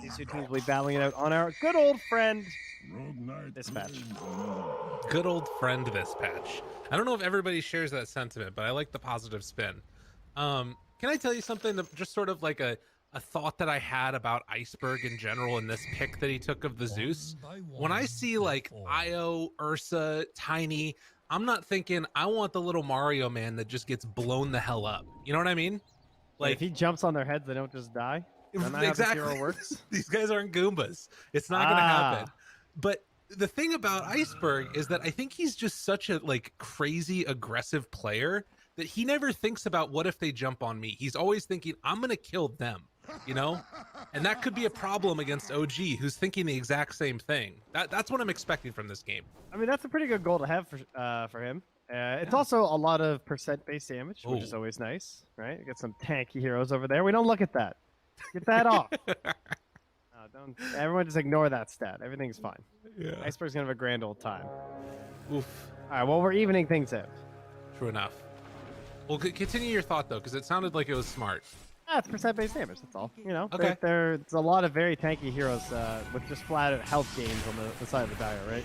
These two teams will be battling it out on our good old friend Dispatch. Good old friend Dispatch. I don't know if everybody shares that sentiment, but I like the positive spin. Can I tell you something that just sort of like a thought that I had about Iceberg in general in this pick that he took of the Zeus? When I see like Io, Ursa, Tiny, I'm not thinking I want the little Mario man that just gets blown the hell up. You know what I mean? Like if he jumps on their heads, they don't just die. That's not how this hero works. These guys aren't Goombas. It's not going to happen. But the thing about Iceberg is that I think he's just such a like crazy aggressive player that he never thinks about what if they jump on me. He's always thinking I'm going to kill them, you know? And that could be a problem against OG, who's thinking the exact same thing. That's what I'm expecting from this game. I mean, that's a pretty good goal to have for him. It's also a lot of percent-based damage, which is always nice, right? You get some tanky heroes over there. We don't look at that. Get that off. Don't. Everyone just ignore that stat. Everything's fine. Yeah. Iceberg's gonna have a grand old time. Oof. All right. Well, we're evening things out. True enough. Well, continue your thought though, because it sounded like it was smart. It's percent-based damage. That's all. You know. Okay. There's a lot of very tanky heroes with just flat-out health gains on the side of the dial, right?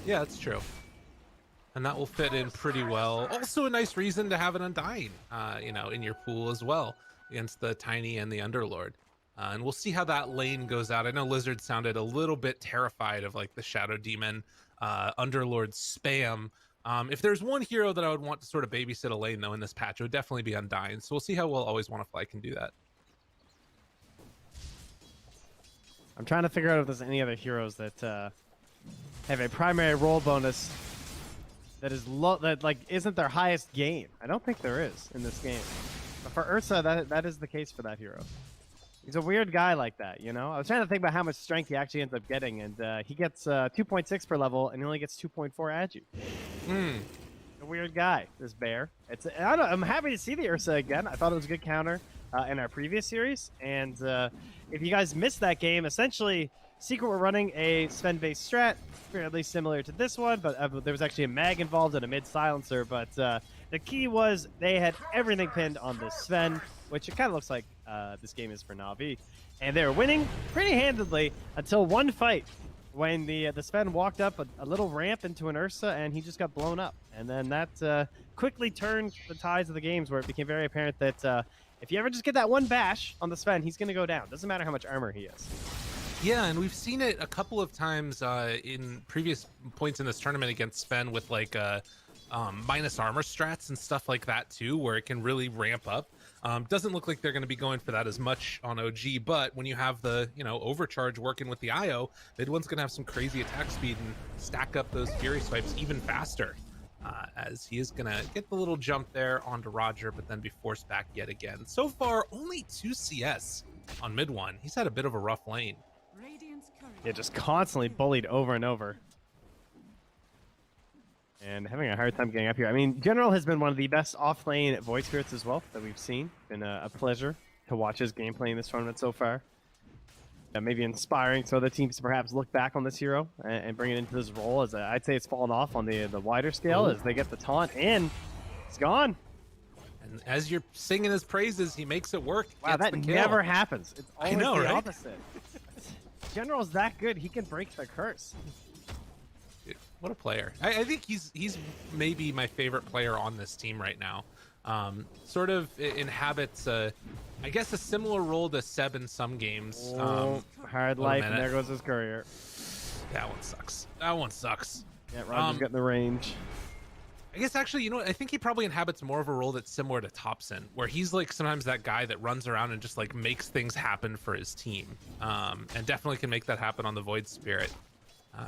Yeah, that's true. And that will fit in pretty well. Also, a nice reason to have an Undying, you know, in your pool as well against the Tiny and the Underlord. And we'll see how that lane goes out. I know Lizard sounded a little bit terrified of like the Shadow Demon Underlord spam. If there's one hero that I would want to sort of babysit a lane though in this patch, it would definitely be Undying. So we'll see how well Always Wanna Fly can do that. I'm trying to figure out if there's any other heroes that have a primary role bonus that is that like isn't their highest gain. I don't think there is in this game. But for Ursa, that is the case for that hero. He's a weird guy like that, you know? I was trying to think about how much strength he actually ends up getting, and he gets 2.6 per level, and he only gets 2.4 agi. A weird guy, this bear. I'm happy to see the Ursa again. I thought it was a good counter in our previous series, and if you guys missed that game, essentially, Secret were running a Sven-based strat, fairly similar to this one, but there was actually a mag involved and a mid-silencer, but the key was they had everything pinned on this Sven, which it kind of looks like this game is for NAVI. And they were winning pretty handedly until one fight when the Sven walked up a little ramp into an Ursa and he just got blown up. And then that quickly turned the tides of the games where it became very apparent that if you ever just get that one bash on the Sven, he's going to go down. Doesn't matter how much armor he has. Yeah, and we've seen it a couple of times in previous points in this tournament against Sven with like minus armor strats and stuff like that too, where it can really ramp up. Doesn't look like they're going to be going for that as much on OG, but when you have the, you know, overcharge working with the IO, mid one's going to have some crazy attack speed and stack up those Fury swipes even faster, as he is going to get the little jump there onto Roger, but then be forced back yet again. So far, only 2 CS on mid one. He's had a bit of a rough lane. Yeah, just constantly bullied over and over. And having a hard time getting up here. I mean, General has been one of the best off-lane Void Spirits as well that we've seen. Been a pleasure to watch his gameplay in this tournament so far. Maybe inspiring so other teams to perhaps look back on this hero and bring it into this role. As I'd say it's fallen off on the wider scale as they get the taunt in. It's gone. And as you're singing his praises, he makes it work. Wow, that never happens. It's always the right? opposite. General's that good, he can break the curse. Dude, what a player. I think he's maybe my favorite player on this team right now. Sort of inhabits I guess a similar role to Seb in some games. Hard life, and there goes his courier. That one sucks. That one sucks. Yeah, Roger's getting the range. I guess actually, you know what? I think he probably inhabits more of a role that's similar to Thompson, where he's like sometimes that guy that runs around and just like makes things happen for his team, and definitely can make that happen on the Void Spirit.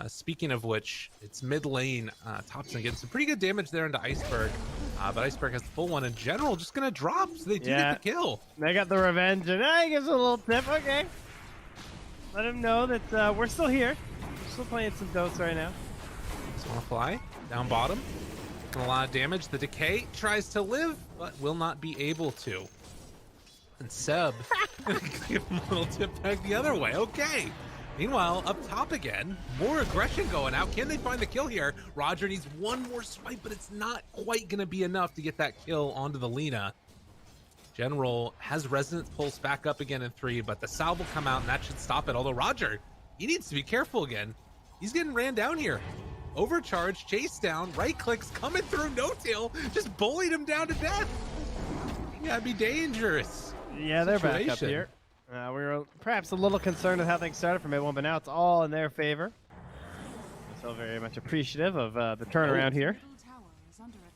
Speaking of which, it's mid lane. Thompson getting some pretty good damage there into Iceberg, but Iceberg has the full one in general, just gonna drop, so they do get the kill. They got the revenge, and he gives a little tip. Okay, let him know that we're still here. We're still playing some Dota right now. Just wanna fly down bottom. A lot of damage. The Decay tries to live, but will not be able to. And Seb give him a little tip back the other way. Okay. Meanwhile, up top again, more aggression going out. Can they find the kill here? Roger needs one more swipe, but it's not quite going to be enough to get that kill onto the Lina. General has Resonance Pulse back up again in 3, but the salve will come out and that should stop it. Although Roger, he needs to be careful again. He's getting ran down here. Overcharge, chase down, right clicks coming through, no tail, just bullied him down to death. You gotta be dangerous. Yeah, they're back up here. We were perhaps a little concerned with how things started for mid-1, but now it's all in their favor. So very much appreciative of the turnaround here.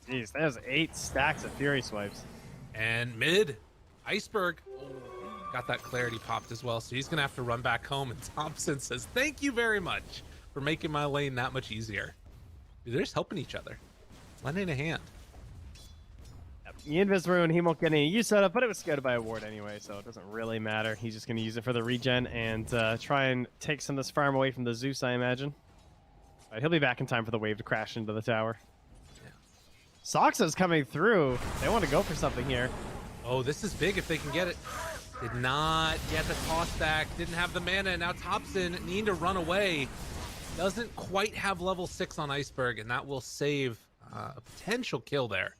Jeez, there's 8 stacks of Fury Swipes. And mid, Iceberg, got that clarity popped as well, so he's gonna have to run back home, and Thompson says, thank you very much for making my lane that much easier. Dude, they're just helping each other. Lending a hand. Yep. The Invis Rune, he won't get any use out of, but it was scouted by a ward anyway, so it doesn't really matter. He's just gonna use it for the regen and try and take some of this farm away from the Zeus, I imagine. But he'll be back in time for the wave to crash into the tower. Soxa's coming through. They want to go for something here. Oh, this is big if they can get it. Did not get the toss back. Didn't have the mana. And now Thompson needing to run away. Doesn't quite have level 6 on Iceberg, and that will save a potential kill there.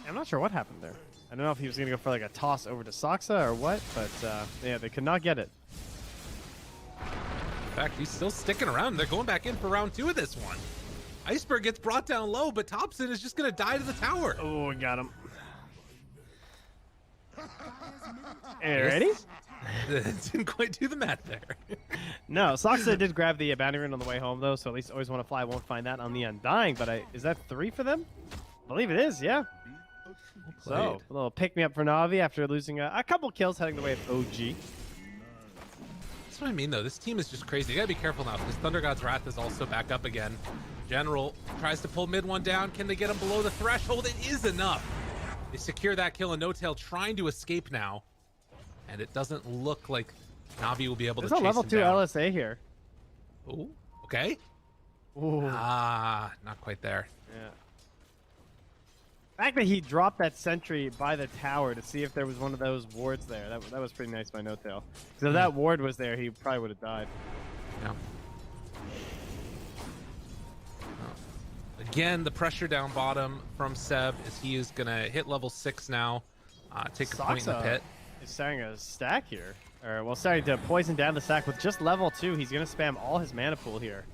I'm not sure what happened there. I don't know if he was going to go for like a toss over to Soxa or what, but yeah, they could not get it. In fact, he's still sticking around. They're going back in for round 2 of this one. Iceberg gets brought down low, but Thompson is just going to die to the tower. Oh, we got him. Hey, ready? Didn't quite do the math there. No, Soxa did grab the bounty rune on the way home, though, so at least always want to fly won't find that on the Undying. But is that 3 for them? I believe it is, yeah. So, a little pick-me-up for Navi after losing a couple kills heading the way of OG. That's what I mean, though. This team is just crazy. You gotta be careful now, because Thunder God's Wrath is also back up again. General tries to pull mid one down. Can they get him below the threshold? It is enough. They secure that kill, and No Tail trying to escape now. And it doesn't look like Navi will be able to chase him down. There's a level 2 LSA here. Oh, okay. Ooh. Ah, not quite there. Yeah. The fact that he dropped that sentry by the tower to see if there was one of those wards there, that was pretty nice by No Tail. Because if that ward was there, he probably would have died. Yeah. Again, the pressure down bottom from Seb as he is going to hit level 6 now. Take a point in the pit. He's starting to stack here. Or, well, starting to poison down the stack with just level 2. He's going to spam all his mana pool here.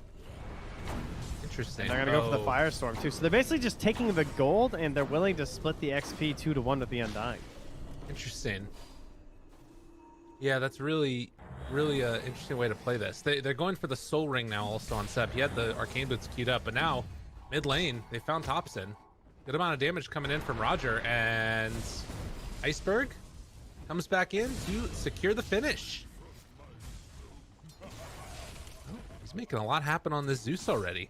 Interesting. And they're going to go for the Firestorm, too. So they're basically just taking the gold, and they're willing to split the XP 2-1 with the Undying. Interesting. Yeah, that's really an interesting way to play this. They're going for the Soul Ring now also on Seb. He had the Arcane Boots queued up, but now, mid lane, they found Thompson. Good amount of damage coming in from Roger, and Iceberg comes back in to secure the finish. Oh, he's making a lot happen on this Zeus already.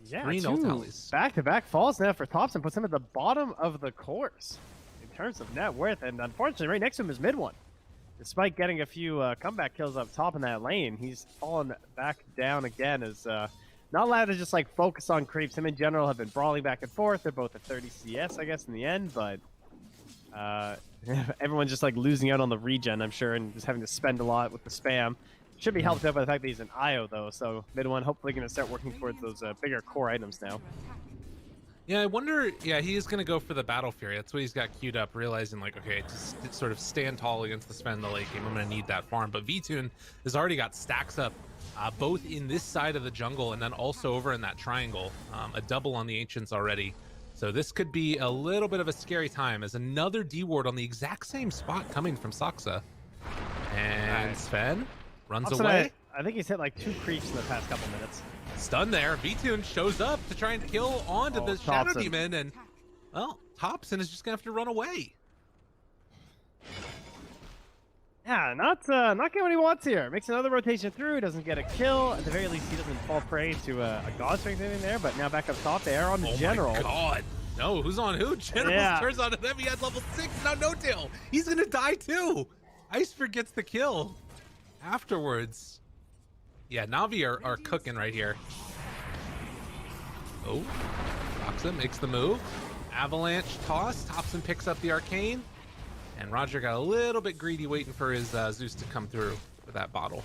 Yeah, 3 no tallies. Back-to-back falls now for Thompson, puts him at the bottom of the course in terms of net worth, and unfortunately right next to him is mid one. Despite getting a few comeback kills up top in that lane, he's fallen back down again as not allowed to just like focus on creeps. Him in general have been brawling back and forth. They're both at 30 CS, I guess, in the end, but everyone's just like losing out on the regen, I'm sure, and just having to spend a lot with the spam. Should be helped out by the fact that he's an IO, though, so mid one hopefully going to start working towards those bigger core items now. Yeah, I wonder, yeah, he is going to go for the Battle Fury. That's what he's got queued up, realizing, like, okay, to sort of stand tall against the Sven in the late game, I'm going to need that farm. But V-Tune has already got stacks up, both in this side of the jungle and then also over in that triangle. A double on the Ancients already. So this could be a little bit of a scary time as another D-Ward on the exact same spot coming from Soxa. And Sven runs away. I think he's hit like 2 creeps in the past couple minutes. Stun there. V-Tune shows up to try and kill onto the Shadow Demon, and well, Thompson is just gonna have to run away. Yeah, not getting what he wants here. Makes another rotation through, doesn't get a kill. At the very least, he doesn't fall prey to a God Strength in there, but now back up top, they are on the General. Oh my God. No, who's on who? General turns on them. He had level 6, now No Tail. He's gonna die too. Iceberg gets the kill afterwards. Yeah, Navi are cooking right here. Oh, Thompson makes the move. Avalanche toss. Thompson picks up the Arcane. And Roger got a little bit greedy waiting for his Zeus to come through with that bottle.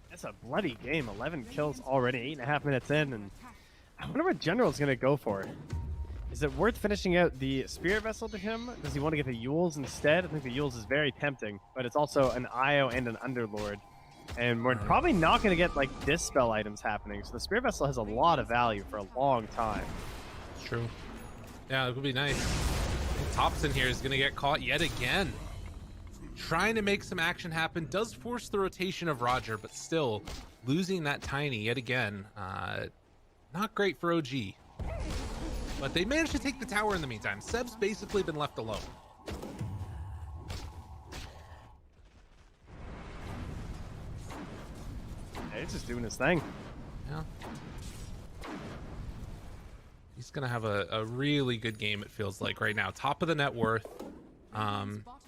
That's a bloody game. 11 kills already, 8.5 minutes in. And I wonder what General's going to go for. Is it worth finishing out the Spirit Vessel to him? Does he want to get the Yules instead? I think the Yules is very tempting, but it's also an IO and an Underlord. And we're probably not going to get like Dispel items happening. So the Spirit Vessel has a lot of value for a long time. It's true. Yeah, it would be nice. Thompson here is going to get caught yet again. Trying to make some action happen. Does force the rotation of Roger, but still losing that Tiny yet again. Not great for OG. But they managed to take the tower in the meantime. Seb's basically been left alone. Yeah, he's just doing his thing. Yeah. He's going to have a really good game, it feels like, right now. Top of the net worth.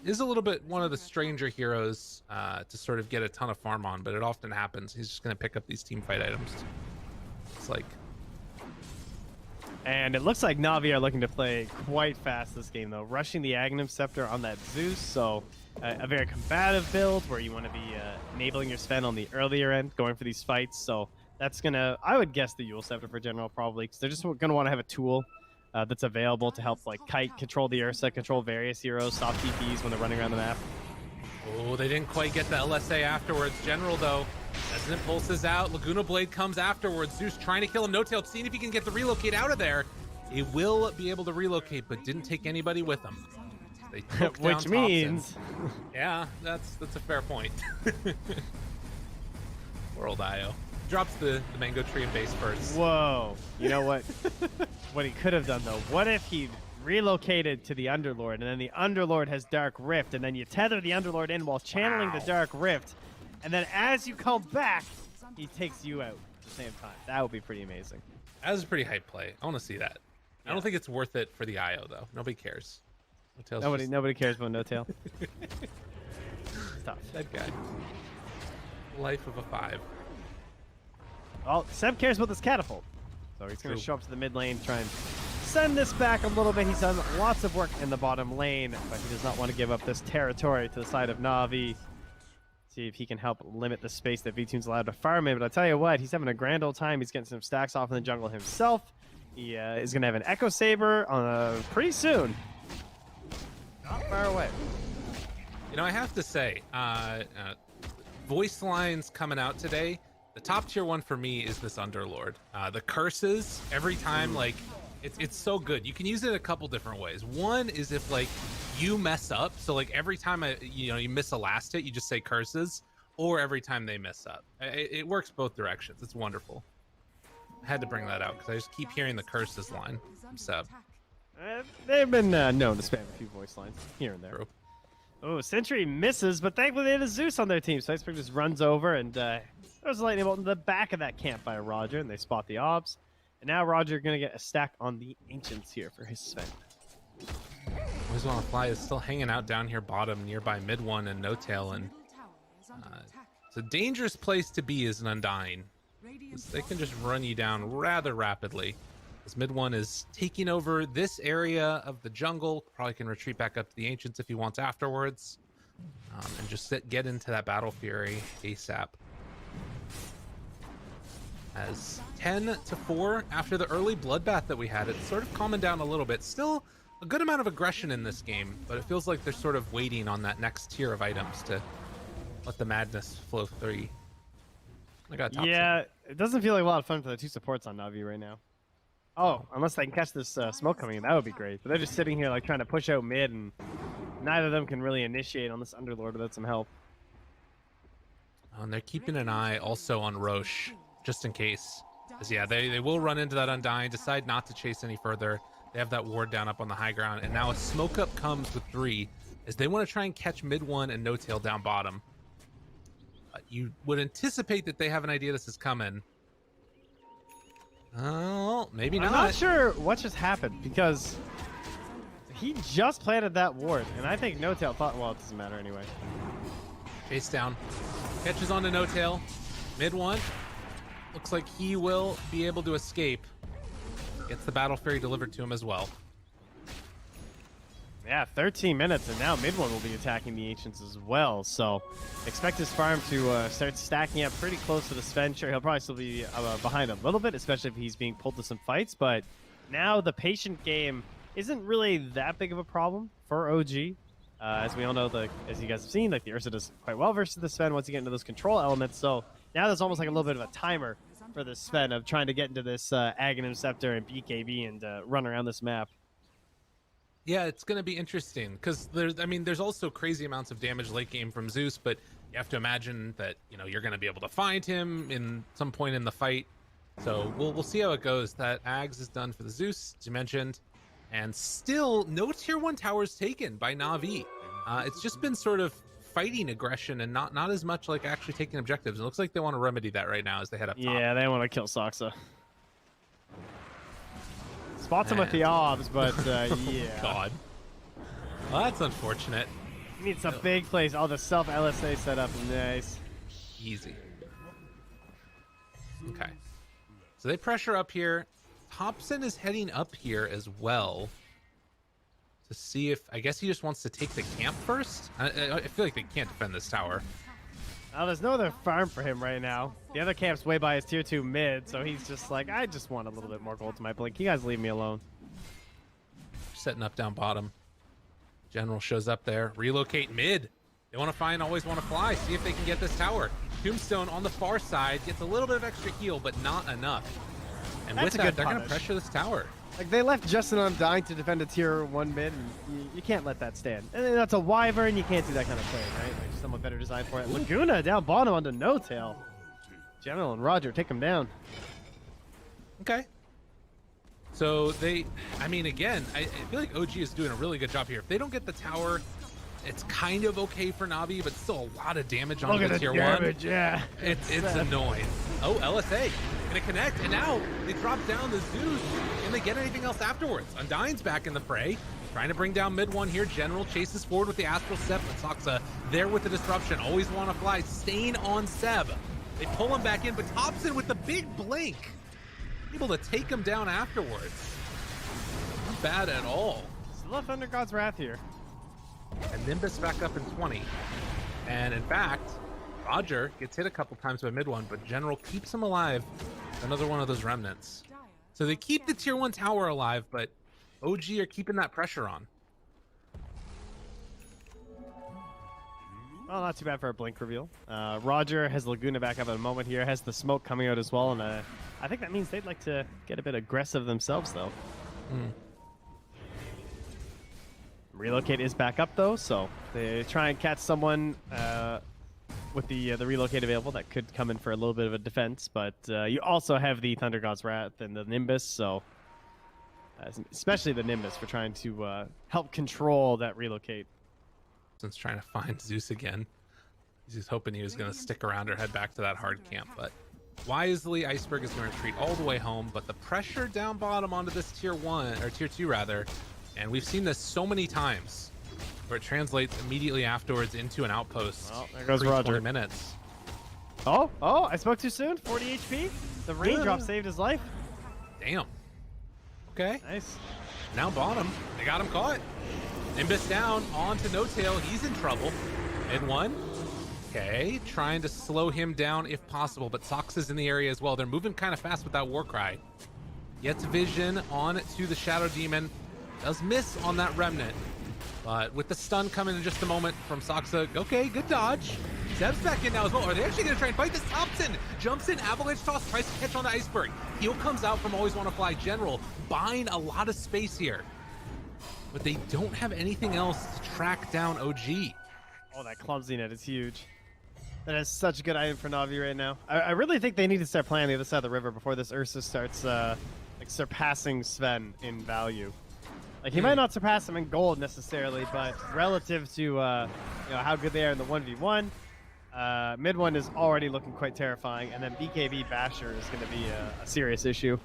Is a little bit one of the stranger heroes to sort of get a ton of farm on, but it often happens. He's just going to pick up these team fight items. It's like... And it looks like Navi are looking to play quite fast this game, though. Rushing the Aghanim Scepter on that Zeus, so a very combative build where you want to be enabling your Sven on the earlier end, going for these fights. So that's going to, I would guess the Yule Scepter for general probably, because they're just going to want to have a tool that's available to help like Kite control the Ursa, control various heroes, stop TPs when they're running around the map. Oh, they didn't quite get the LSA afterwards. General, though, as it pulses out, Laguna Blade comes afterwards. Zeus trying to kill him. No-Tail seeing if he can get the relocate out of there. He will be able to relocate, but didn't take anybody with him. They took down Which means... Yeah, that's a fair point. World IO. Drops the mango tree in base first. Whoa. You know what? What he could have done, though. What if he relocated to the Underlord, and then the Underlord has Dark Rift, and then you tether the Underlord in while channeling the Dark Rift, and then as you come back, he takes you out at the same time. That would be pretty amazing. That was a pretty hype play. I want to see that. Yeah. I don't think it's worth it for the IO, though. Nobody cares. Nobody cares about No-Tail. Tough. That guy. Life of a 5. Well, Seb cares about this catapult. So he's going to show up to the mid lane, try and send this back a little bit. He's done lots of work in the bottom lane, but he does not want to give up this territory to the side of Navi. See if he can help limit the space that V-Tune's allowed to farm in. But I'll tell you what, he's having a grand old time. He's getting some stacks off in the jungle himself. He is going to have an Echo Saber pretty soon. Not far away. You know, I have to say, voice lines coming out today, the top tier one for me is this Underlord. The curses, every time, like, it's so good. You can use it a couple different ways. One is if, like, you mess up, so, like, every time, you miss a last hit, you just say curses, or every time they mess up. It works both directions. It's wonderful. I had to bring that out, because I just keep hearing the curses line from Seb. They've been known to spam a few voice lines here and there. True. Oh, Sentry misses, but thankfully they had a Zeus on their team. So Iceberg just runs over and throws a lightning bolt in the back of that camp by Roger, and they spot the obs. And now Roger going to get a stack on the Ancients here for his Sven. Always Want to Fly is still hanging out down here bottom nearby mid one and No-Tail, and it's a dangerous place to be as an Undying. They can just run you down rather rapidly. This mid one is taking over this area of the jungle. Probably can retreat back up to the Ancients if he wants afterwards. And just get into that Battle Fury ASAP. As 10-4 after the early bloodbath that we had, it's sort of calming down a little bit. Still a good amount of aggression in this game, but it feels like they're sort of waiting on that next tier of items to let the madness flow through. I got top it doesn't feel like a lot of fun for the two supports on Navi right now. Oh, unless they can catch this smoke coming in, that would be great. But they're just sitting here like trying to push out mid, and neither of them can really initiate on this Underlord without some help. And they're keeping an eye also on Roche, just in case. Because yeah, they will run into that Undying, decide not to chase any further. They have that ward down up on the high ground, and now a smoke up comes with 3, as they want to try and catch mid one and No-Tail down bottom. You would anticipate that they have an idea this is coming. Oh, maybe not. I'm not sure what just happened, because he just planted that ward, and I think No-Tail thought, well, it doesn't matter anyway. Chase down. Catches onto No-Tail. Mid one. Looks like he will be able to escape. Gets the Battle Fury delivered to him as well. Yeah, 13 minutes, and now mid one will be attacking the Ancients as well. So expect his farm to start stacking up pretty close to the Sven. Sure, he'll probably still be behind a little bit, especially if he's being pulled to some fights, but now the patient game isn't really that big of a problem for OG. As we all know, as you guys have seen, like the Ursa does quite well versus the Sven once you get into those control elements. So now there's almost like a little bit of a timer for the Sven of trying to get into this Aghanim Scepter and BKB and run around this map. Yeah, it's going to be interesting because there's also crazy amounts of damage late game from Zeus, but you have to imagine that, you're going to be able to find him in some point in the fight. So we'll see how it goes. That Ags is done for the Zeus, as you mentioned, and still no tier 1 towers taken by NAVI. It's just been sort of fighting aggression and not as much like actually taking objectives. It looks like they want to remedy that right now as they head up top. Yeah, they want to kill Saksa. Spots him with the obs, but yeah. God. Well, that's unfortunate. He needs some big plays. All the self LSA setup. Nice. Easy. Okay. So they pressure up here. Thompson is heading up here as well to see if, I guess he just wants to take the camp first. I feel like they can't defend this tower. There's no other farm for him right now. The other camp's way by his tier 2 mid, so he's just like, I just want a little bit more gold to my blink. You guys leave me alone. Setting up down bottom. General shows up there. Relocate mid. They want to find, always want to fly. See if they can get this tower. Tombstone on the far side gets a little bit of extra heal, but not enough. And That's with that, they're going to pressure this tower. Like, they left Justin Undying to defend a tier 1 mid, and you can't let that stand. And that's a Wyvern, you can't do that kind of play, right? Like, somewhat better designed for it. Laguna down bottom onto No Tail. General and Roger take him down. Okay. So again, I feel like OG is doing a really good job here. If they don't get the tower, it's kind of okay for Navi, but still a lot of damage on the tier 1. Yeah. It's annoying. Oh, LSA gonna connect, and now they drop down the Zeus. Can they get anything else afterwards? Undying's back in the fray, trying to bring down mid 1 here. General chases forward with the Astral Step, but Saksa there with the disruption. Always want to fly, staying on Seb. They pull him back in, but Thompson with the big blink, able to take him down afterwards. Not bad at all. Still have Thunder God's Wrath here. And Nimbus back up in 20. And in fact, Roger gets hit a couple times by mid 1, but General keeps him alive. Another one of those remnants. So they keep the tier 1 tower alive, but OG are keeping that pressure on. Well, not too bad for a blink reveal. Roger has Laguna back up in a moment here, has the smoke coming out as well, and I think that means they'd like to get a bit aggressive themselves, though. Relocate is back up, though, so they try and catch someone with the relocate available that could come in for a little bit of a defense, but you also have the Thunder God's Wrath and the Nimbus, so especially the Nimbus for trying to help control that relocate. Since trying to find Zeus again, he's just hoping he was going to stick around or head back to that hard camp, but wisely Iceberg is going to retreat all the way home. But the pressure down bottom onto this tier 1 or tier 2 rather, and we've seen this so many times where it translates immediately afterwards into an outpost. Well, there goes Roger. 20 minutes. Oh, I spoke too soon. 40 HP. The raindrop saved his life. Damn. Okay. Nice. Now bottom, they got him caught. Nimbus down onto No Tail. He's in trouble. Mid 1. Okay, trying to slow him down if possible, but Sox is in the area as well. They're moving kind of fast with that Warcry. Gets vision on to the Shadow Demon. Does miss on that Remnant. But with the stun coming in just a moment from Saksa, okay, good dodge. Zeb's back in now as well. Are they actually going to try and fight this? Thompson jumps in, avalanche toss, tries to catch on the Iceberg. Heal comes out from Always Want to Fly. General buying a lot of space here. But they don't have anything else to track down OG. Oh, that clumsy net is huge. That is such a good item for Navi right now. I really think they need to start playing the other side of the river before this Ursa starts like surpassing Sven in value. Like, he might not surpass him in gold necessarily, but relative to you know, how good they are in the 1v1, mid 1 is already looking quite terrifying, and then BKB Basher is going to be a serious issue.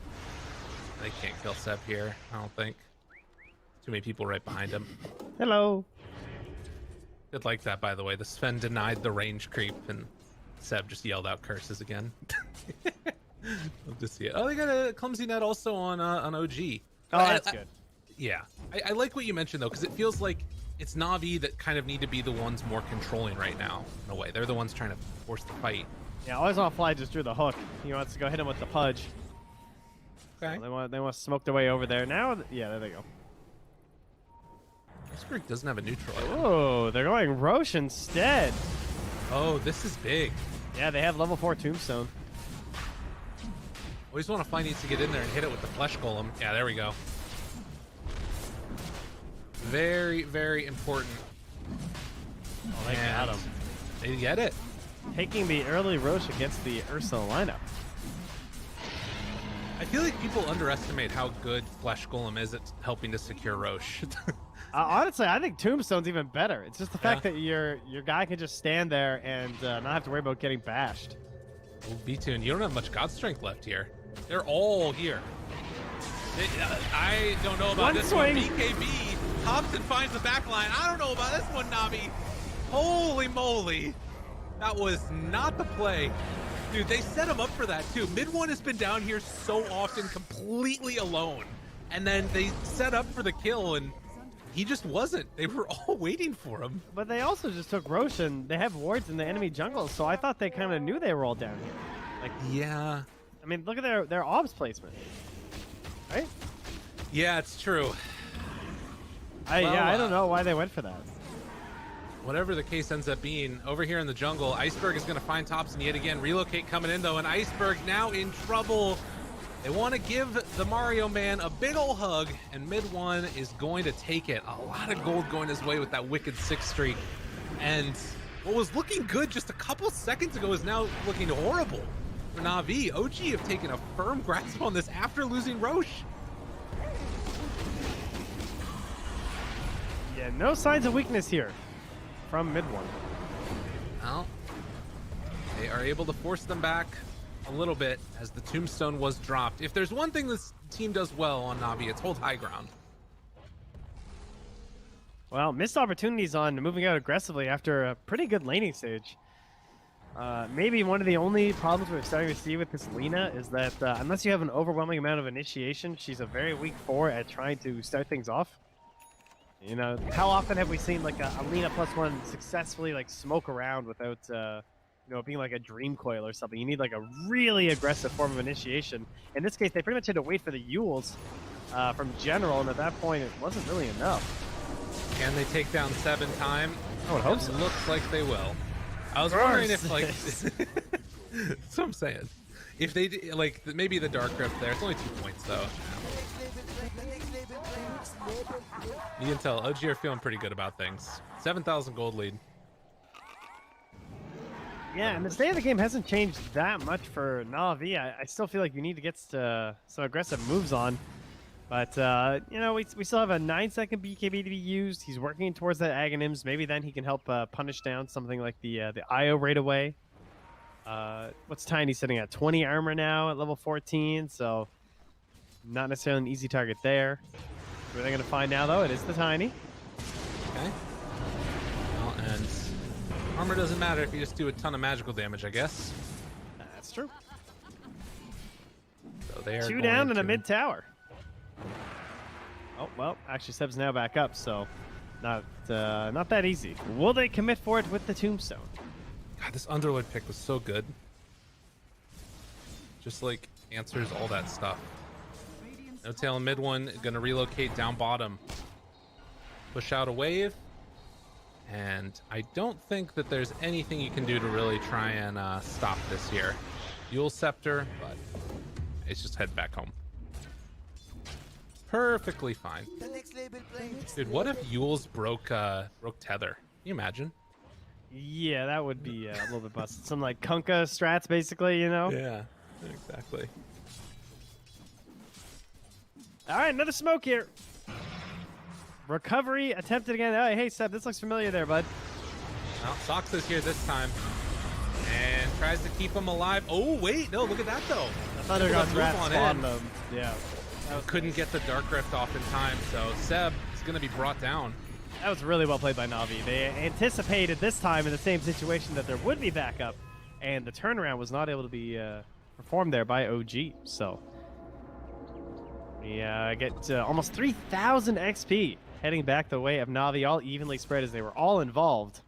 They can't kill Seb here, I don't think. Too many people right behind him. Hello. Did like that, by the way. The Sven denied the range creep, and Seb just yelled out curses again. Love to see it. Oh, they got a clumsy net also on OG. Oh, that's good. Yeah, I like what you mentioned though, because it feels like it's Navi that kind of need to be the ones more controlling right now. In a way, they're the ones trying to force the fight. Yeah, Always Want to Fly just drew the hook. He wants to go hit him with the pudge. Okay. So they want to smoke their way over there. Now, yeah, there they go. Iceberg doesn't have a neutral. Oh, they're going Roche instead. Oh, this is big. Yeah, they have level 4 Tombstone. Always want to find needs to get in there and hit it with the Flesh Golem. Yeah, there we go. Very, very important. Oh, they got him. They get it. Taking the early Roche against the Ursa lineup. I feel like people underestimate how good Flesh Golem is at helping to secure Roche. Honestly, I think Tombstone's even better. It's just the fact that your guy can just stand there and not have to worry about getting bashed. Oh, B-Tune, you don't have much God Strength left here. They're all here. I don't know about this one. BKB hops and finds the back line. I don't know about this one, Navi. Holy moly. That was not the play. Dude, they set him up for that too. Mid one has been down here so often completely alone. And then they set up for the kill and he just wasn't. They were all waiting for him. But they also just took Roche and they have wards in the enemy jungle, so I thought they kind of knew they were all down here. Like, yeah. I mean, look at their obs placement. Right? Yeah, it's true. I don't know why they went for that. Whatever the case ends up being, over here in the jungle, Iceberg is going to find Thompson yet again. Relocate coming in, though, and Iceberg now in trouble. They want to give the Mario Man a big ol' hug, and mid one is going to take it. A lot of gold going his way with that wicked 6 streak. And what was looking good just a couple seconds ago is now looking horrible for Na'Vi. OG have taken a firm grasp on this after losing Roche. Yeah, no signs of weakness here from mid one. Well, they are able to force them back a little bit as the Tombstone was dropped. If there's one thing this team does well on Navi, it's hold high ground. Well, missed opportunities on moving out aggressively after a pretty good laning stage. Maybe one of the only problems we're starting to see with this Lina is that unless you have an overwhelming amount of initiation, she's a very weak 4 at trying to start things off. You know, how often have we seen like a Lina +1 successfully like smoke around without, you know, being like a dream coil or something? You need like a really aggressive form of initiation. In this case, they pretty much had to wait for the Yules from General, and at that point, it wasn't really enough. Can they take down 7 time? I would hope so. Looks like they will. I was wondering if like, that's what I'm saying. If they like maybe the Dark Rift there, it's only 2 points though. You can tell OG are feeling pretty good about things. 7,000 gold lead. Yeah, and the state of the game hasn't changed that much for Na'Vi. I still feel like you need to get some aggressive moves on. But, you know, we still have a 9-second BKB to be used. He's working towards that Aghanims. Maybe then he can help punish down something like the IO right away. What's Tiny sitting at? 20 armor now at level 14, so not necessarily an easy target there. What are they going to find now, though? It is the Tiny. Okay. Well, and armor doesn't matter if you just do a ton of magical damage, I guess. That's true. So they are 2 down in a mid tower. Oh, well, actually Seb's now back up, so not that easy. Will they commit for it with the Tombstone? God, this Underlord pick was so good. Just like answers all that stuff. No tail in mid one, gonna relocate down bottom. Push out a wave. And I don't think that there's anything you can do to really try and stop this here. Yule Scepter, but it's just head back home. Perfectly fine. Dude, what if Yule's broke tether? Can you imagine? Yeah, that would be a little bit busted. Some like Kunkka strats, basically, you know? Yeah, exactly. All right, another smoke here. Recovery attempted again. Oh, hey, Seb, this looks familiar there, bud. Well, Sox is here this time. And tries to keep him alive. Oh, wait, no, look at that, though. The Thunder God's rat spawned them. Yeah. Couldn't get the Dark Rift off in time, so Seb is going to be brought down. That was really well played by Navi. They anticipated this time in the same situation that there would be backup, and the turnaround was not able to be performed there by OG. So we get almost 3,000 XP heading back the way of Navi, all evenly spread as they were all involved.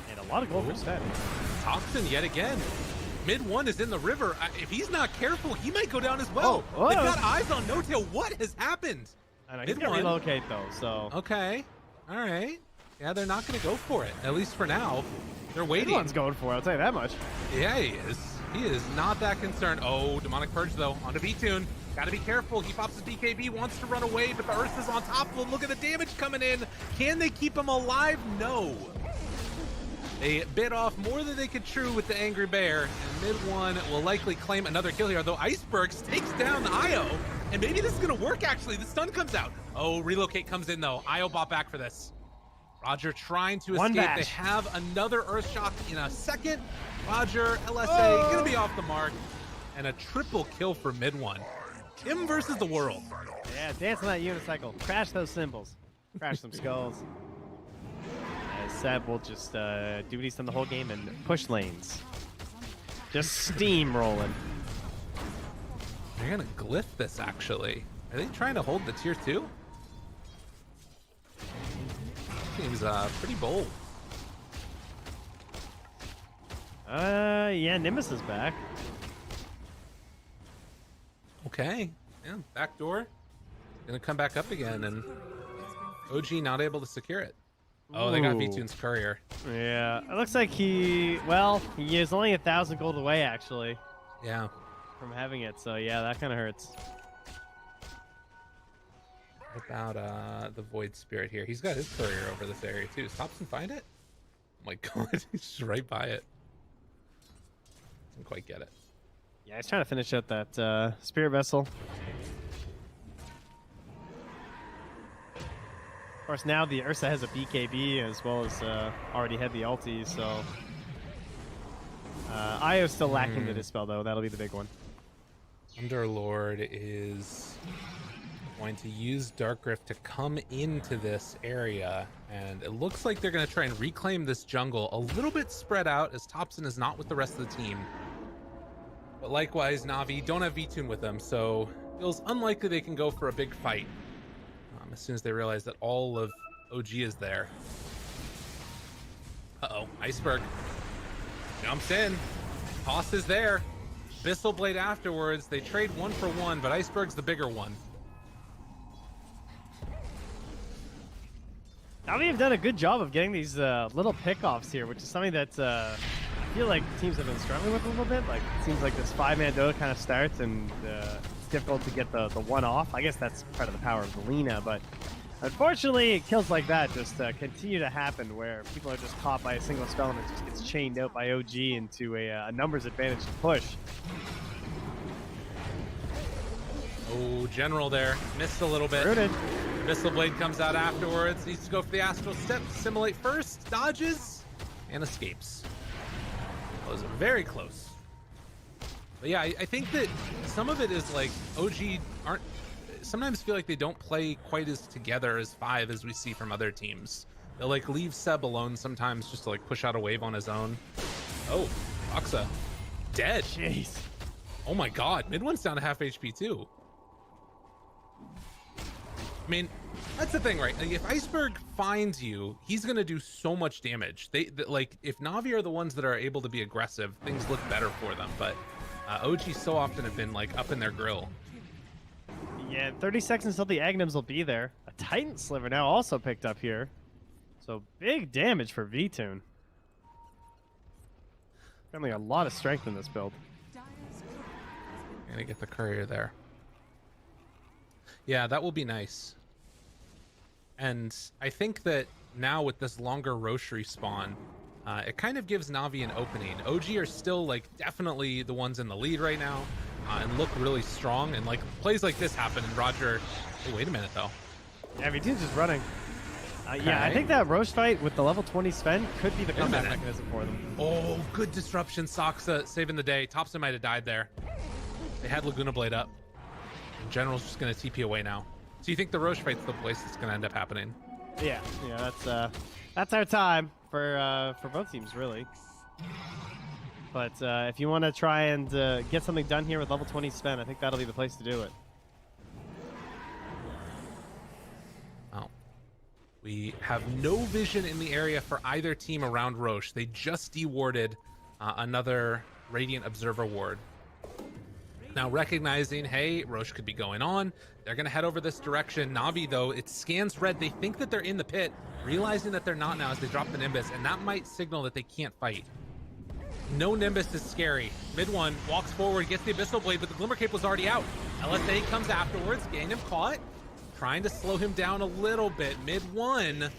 And a lot of gold for Sven. Thompson yet again. Mid one is in the river. If he's not careful, he might go down as well. Oh, They've got eyes on No Tail. What has happened? I know, he's gonna relocate though, so. Okay. All right. Yeah, they're not going to go for it, at least for now. They're waiting. Everyone's going for it, I'll tell you that much. Yeah, he is. He is not that concerned. Oh, Demonic Purge, though, onto V-Tune. Got to be careful. He pops his BKB, wants to run away, but the Ursa's on top of him. Look at the damage coming in. Can they keep him alive? No. They bit off more than they could chew with the Angry Bear, and mid one will likely claim another kill here, though Icebergs takes down Io, and maybe this is going to work, actually. The stun comes out. Oh, Relocate comes in, though. Io bought back for this. Roger trying to escape. They have another Earth Shock in a second. Roger, LSA, gonna be off the mark. And a triple kill for mid one. Him versus the world. Yeah, dance on that unicycle. Crash those cymbals. Crash some skulls. As Seb will just do what he's done the whole game and push lanes. Just steamrolling. They're gonna glyph this, actually. Are they trying to hold the tier 2? Seems pretty bold. Yeah, Nimbus is back. Okay. Yeah, back door. Gonna come back up again, and OG not able to secure it. Oh, they got V-Tune's courier. Yeah, it looks like he is only 1,000 gold away, actually. Yeah. From having it, so yeah, that kind of hurts. What about the Void Spirit here? He's got his courier over this area too. Does Thompson find it? Oh my god, he's just right by it. Doesn't quite get it. Yeah, he's trying to finish out that Spirit Vessel. Of course, now the Ursa has a BKB as well as already had the ulti, so... Io's still lacking the Dispel, though. That'll be the big one. Underlord is going to use Dark Rift to come into this area, and it looks like they're going to try and reclaim this jungle a little bit spread out, as Thompson is not with the rest of the team. But likewise, Navi don't have V-Tune with them, so it feels unlikely they can go for a big fight as soon as they realize that all of OG is there. Uh-oh, Iceberg jumps in, toss is there, Bissell Blade afterwards. They trade 1 for 1, but Iceberg's the bigger one. Navi have done a good job of getting these little pickoffs here, which is something that I feel like teams have been struggling with a little bit. Like, it seems like this 5-man Dota kind of starts, and it's difficult to get the one off. I guess that's part of the power of the Lina, but unfortunately, kills like that just continue to happen, where people are just caught by a single spell and it just gets chained out by OG into a numbers advantage to push. Oh, General there. Missed a little bit. Rooted. Missile Blade comes out afterwards. Needs to go for the Astral Step. Simulate first. Dodges. And escapes. That was very close. But yeah, I think that some of it is like OG aren't... Sometimes feel like they don't play quite as together as 5 as we see from other teams. They'll like leave Seb alone sometimes just to like push out a wave on his own. Oh, Oxa. Dead. Jeez. Oh my god. Mid one's down to half HP too. I mean, that's the thing, right? Like, if Iceberg finds you, he's gonna do so much damage. Like, if Navi are the ones that are able to be aggressive, things look better for them. But OG so often have been like up in their grill. Yeah, 30 seconds until the Agnums will be there. A Titan Sliver now also picked up here. So big damage for V-Tune. Definitely a lot of strength in this build. Gonna get the courier there. Yeah, that will be nice. And I think that now with this longer Roche respawn, it kind of gives Navi an opening. OG are still like definitely the ones in the lead right now, and look really strong. And like plays like this happen, and Roger... Oh, wait a minute though. Yeah, V-Tune's just running. Yeah, I think that Roche fight with the level 20 Sven could be the comeback minute. mechanism for them. Oh, good disruption. Soxa saving the day. Thompson might have died there. They had Laguna Blade up. General's just going to TP away now. So you think the Roche fight's the place that's going to end up happening? Yeah, that's our time for both teams, really. But if you want to try and get something done here with level 20 Sven, I think that'll be the place to do it. Oh. We have no vision in the area for either team around Roche. They just dewarded another Radiant Observer Ward. Now recognizing, hey, Roche could be going on, they're going to head over this direction. Navi, though, it scans red. They think that they're in the pit, realizing that they're not now as they drop the Nimbus, and that might signal that they can't fight. No Nimbus is scary. Mid one walks forward, gets the Abyssal Blade, but the Glimmer Cape was already out. LSA comes afterwards, getting him caught, trying to slow him down a little bit. Mid one.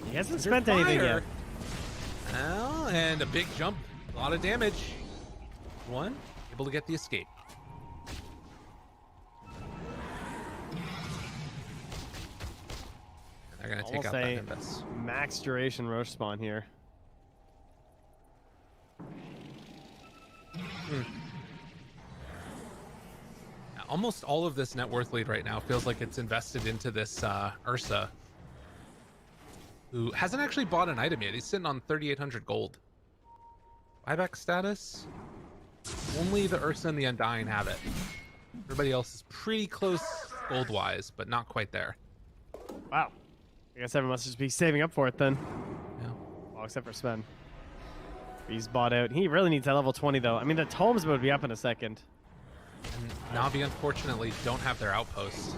He hasn't spent anything yet. Well, and a big jump. A lot of damage. One, able to get the escape. They're going to take out that Nimbus. Max duration Roche spawn here. Almost all of this net worth lead right now feels like it's invested into this Ursa, who hasn't actually bought an item yet. He's sitting on 3,800 gold. Buyback status? Only the Ursa and the Undying have it. Everybody else is pretty close gold-wise, but not quite there. Wow. I guess everyone must just be saving up for it then. Yeah. Well, except for Sven. He's bought out. He really needs that level 20, though. I mean, the tomes would be up in a second. And Navi, unfortunately, don't have their outposts.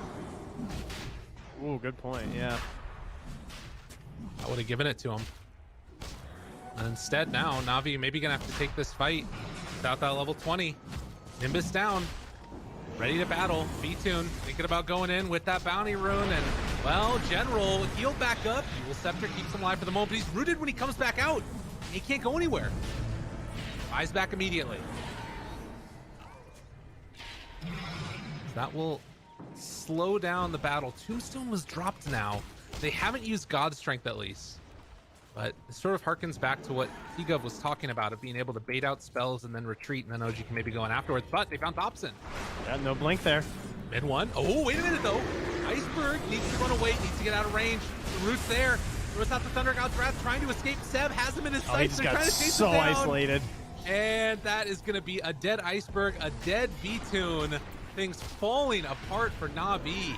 Ooh, good point, yeah. I would have given it to him. And instead, now, Navi maybe going to have to take this fight without that level 20. Nimbus down. Ready to battle. V-Tune thinking about going in with that bounty rune. And, well, General healed back up. Dual Scepter keeps him alive for the moment, but he's rooted when he comes back out. He can't go anywhere. Eyes back immediately. That will slow down the battle. Tombstone was dropped now. They haven't used God Strength at least. But it sort of harkens back to what T-Gov was talking about, of being able to bait out spells and then retreat, and then OG can maybe go in afterwards. But they found Thompson. Yeah, no blink there. Mid one. Oh, wait a minute though. Iceberg needs to run away, needs to get out of range. The Root's there. Root's out the Thunder God's Wrath, trying to escape. Seb has him in his sights. He just They're got trying to chase so him down. isolated. And that is going to be a dead Iceberg, a dead V-Tune. Things falling apart for Navi.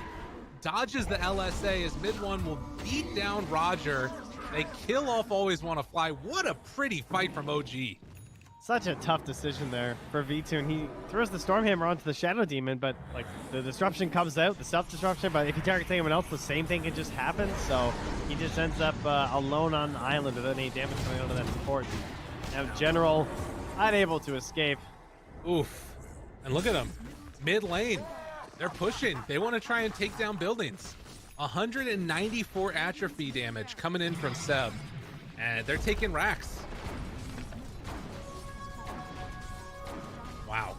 Dodges the LSA as mid one will beat down Roger. They kill off Always Wanna Fly. What a pretty fight from OG. Such a tough decision there for V-Tune. He throws the Stormhammer onto the Shadow Demon, but like the disruption comes out, the self-disruption, but if he targets anyone else, the same thing can just happen. So he just ends up alone on the island without any damage coming out of that support. Now General unable to escape. Oof. And look at him. Mid lane. They're pushing. They want to try and take down buildings. 194 atrophy damage coming in from Seb. And they're taking racks. Wow.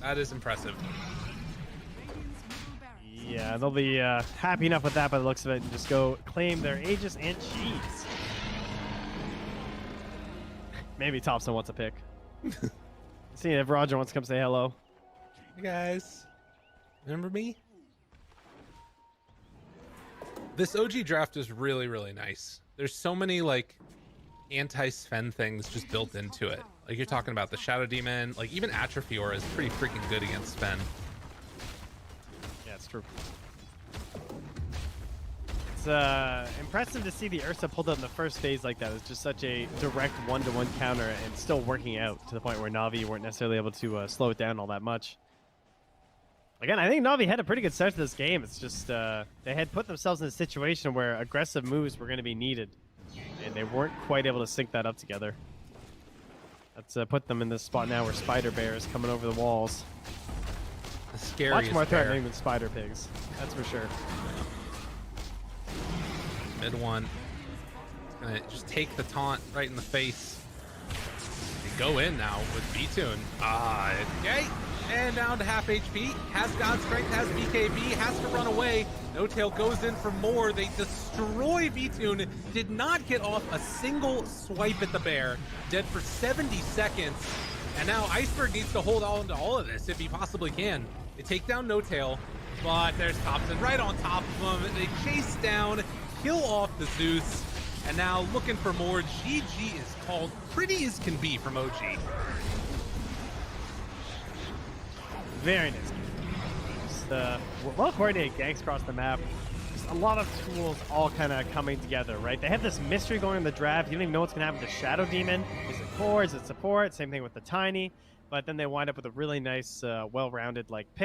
That is impressive. Yeah, they'll be happy enough with that by the looks of it and just go claim their Aegis and cheese. Maybe Thompson wants a pick. See if Roger wants to come say hello. Hey guys. Remember me? This OG draft is really, really nice. There's so many like anti-Sven things just built into it. Like you're talking about the Shadow Demon, like even Atrophy Aura is pretty freaking good against Sven. Yeah, it's true. It's impressive to see the Ursa pulled out in the first phase like that. It's just such a direct one-to-one counter and still working out to the point where Navi weren't necessarily able to slow it down all that much. Again, I think Navi had a pretty good start to this game. It's just they had put themselves in a situation where aggressive moves were going to be needed, and they weren't quite able to sync that up together. That's put them in this spot now where Spider Bear is coming over the walls. The scariest Much more bear. threatening than Spider Pigs, that's for sure. Mid one. It's gonna just take the taunt right in the face. They go in now with V-Tune. Okay. And down to half HP. Has God Strength, has BKB, has to run away. No Tail goes in for more. They destroy V-Tune. Did not get off a single swipe at the bear. Dead for 70 seconds. And now Iceberg needs to hold on to all of this if he possibly can. They take down No Tail, but there's Thompson right on top of him. They chase down, kill off the Zeus. And now looking for more. GG is called pretty as can be from OG. Very nice. Just well-coordinated ganks across the map. Just a lot of tools all kind of coming together, right? They have this mystery going in the draft. You don't even know what's going to happen with the Shadow Demon. Is it core? Is it support? Same thing with the Tiny. but then they wind up with a really nice, well-rounded like pick